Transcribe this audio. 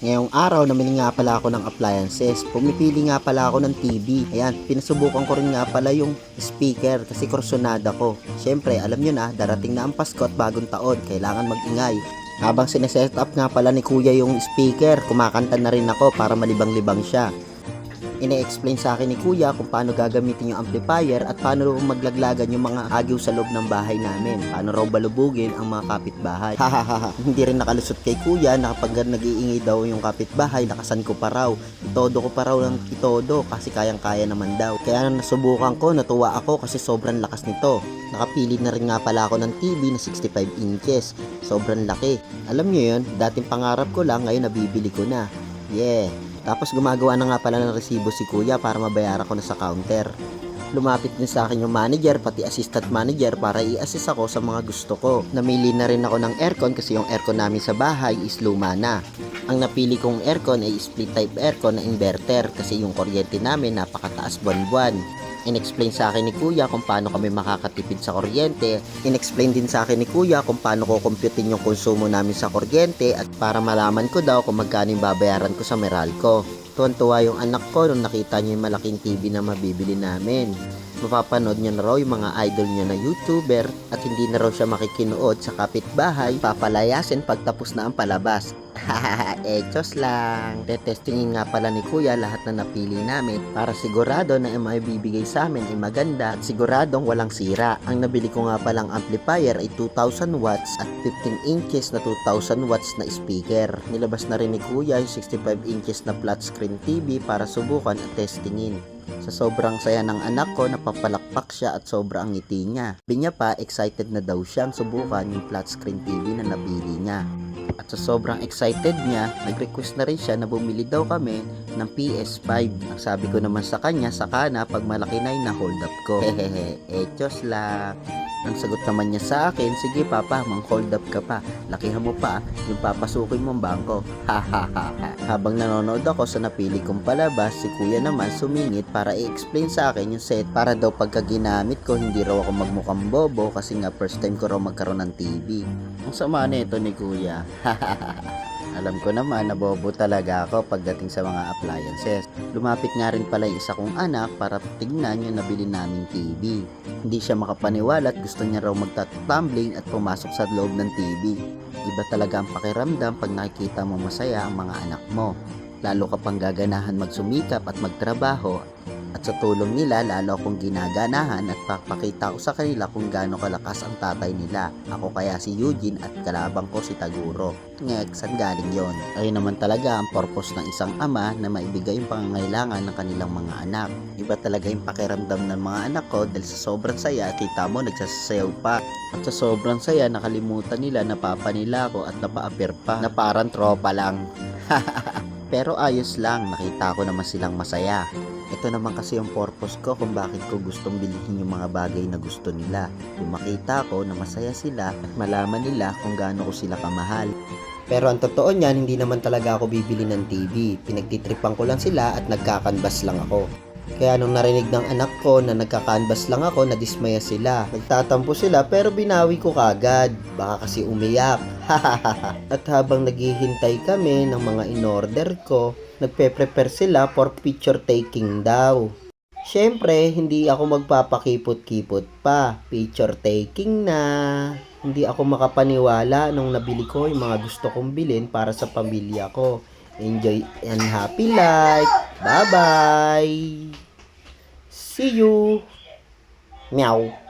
Ngayong araw, namili nga pala ako ng appliances. Pumipili nga pala ako ng TV. Ayan, pinasubukan ko rin nga pala yung speaker kasi kursunada ko. Siyempre, alam nyo na, darating na ang Pasko at bagong taon. Kailangan mag-ingay. Habang sineset up nga pala ni kuya yung speaker, kumakanta na rin ako para malibang-libang siya. Ine-explain sa akin ni kuya kung paano gagamitin yung amplifier at paano maglaglagan yung mga agiw sa loob ng bahay namin. Paano raw balubugin ang mga kapitbahay. Hahaha, hindi rin nakalusot kay kuya na kapag nag-iingay daw yung kapitbahay, lakasan ko pa raw. Itodo ko pa raw ng itodo kasi kayang-kaya naman daw. Kaya nasubukan ko, natuwa ako kasi sobrang lakas nito. Nakapili na rin nga pala ako ng TV na 65 inches. Sobrang laki. Alam nyo yun, dating pangarap ko lang, ngayon nabibili ko na. Yeah. Tapos gumagawa na nga pala ng resibo si kuya para mabayaran ko na sa counter. Lumapit din sa akin yung manager pati assistant manager para i-assist ako sa mga gusto ko. Namili na rin ako ng aircon kasi yung aircon namin sa bahay is luma na. Ang napili kong aircon ay split type aircon na inverter kasi yung kuryente namin napakataas buwan-buwan. In-explain sa akin ni kuya kung paano kami makakatipid sa kuryente. In-explain din sa akin ni kuya kung paano ko kumputin yung konsumo namin sa kuryente at para malaman ko daw kung magkano yung babayaran ko sa Meralco. Tuwan-tuwa yung anak ko nung nakita niya yung malaking TV na mabibili namin. Mapapanood niya na raw yung mga idol niya na YouTuber at hindi na raw siya makikinood sa kapitbahay. Papalayasin pagtapos na ang palabas. Echos lang. Tetestingin nga pala ni kuya lahat na napili namin para sigurado na yung maibibigay sa amin ay maganda at siguradong walang sira. Ang nabili ko nga palang amplifier ay 2,000 watts at 15 inches na 2,000 watts na speaker. Nilabas na rin ni kuya yung 65 inches na flat screen TV para subukan at testingin. Sa sobrang saya ng anak ko, napapalakpak siya at sobrang ngiti niya. Sabi niya pa, excited na daw siyang subukan yung flat screen TV na nabili niya. At sa sobrang excited niya, nag-request na rin siya na bumili daw kami ng PS5. Ang sabi ko naman sa kanya, saka na pag malaki na yung na-hold up ko. Hehehe, echos lang. Ang sagot naman niya sa akin, sige papa, mang-hold up ka pa. Lakihan mo pa, yung papasukin mong bangko. Hahaha. Habang nanonood ako sa napili kong palabas, si kuya naman sumingit para i-explain sa akin yung set para daw pagka ginamit ko, hindi raw ako magmukhang bobo kasi nga first time ko raw magkaroon ng TV. Ang sama nito ni kuya. Alam ko naman na bobo talaga ako pagdating sa mga appliances. Lumapit nga rin pala yung isa kong anak para tignan yung nabili naming TV. Hindi siya makapaniwala at gusto niya raw magtatumbling at pumasok sa loob ng TV. Iba talaga ang pakiramdam pag nakikita mo masaya ang mga anak mo. Lalo ka pang gaganahan magsumikap at magtrabaho. At sa tulong nila, lalo akong ginaganahan at papakita ko sa kanila kung gaano kalakas ang tatay nila. Ako kaya si Eugene at kalabang ko si Taguro. Ngek, saan galing yon? Ayun naman talaga ang purpose ng isang ama na maibigay yung pangangailangan ng kanilang mga anak. Iba talaga yung pakiramdam ng mga anak ko dahil sa sobrang saya, kita mo nagsasayaw pa. At sa sobrang saya, nakalimutan nila na papa nila ako at napa-appear pa na parang tropa lang. Pero ayos lang, nakita ko naman silang masaya. Ito naman kasi yung purpose ko kung bakit ko gustong bilhin yung mga bagay na gusto nila. Yung makita ko na masaya sila at malaman nila kung gaano ko sila kamahal. Pero ang totoo niyan, hindi naman talaga ako bibili ng TV. Pinagtitripan ko lang sila at nagkakanbas lang ako. Kaya nung narinig ng anak ko na nagkakanbas lang ako, nadismaya sila. Nagtatampo sila pero binawi ko kagad. Baka kasi umiyak. At habang naghihintay kami ng mga in-order ko, nagpe-prepare sila for picture taking daw. Siyempre, hindi ako magpapakipot-kipot pa. Picture taking na. Hindi ako makapaniwala nung nabili ko yung mga gusto kong bilhin para sa pamilya ko. Enjoy and happy life. Bye-bye. See you. Meow.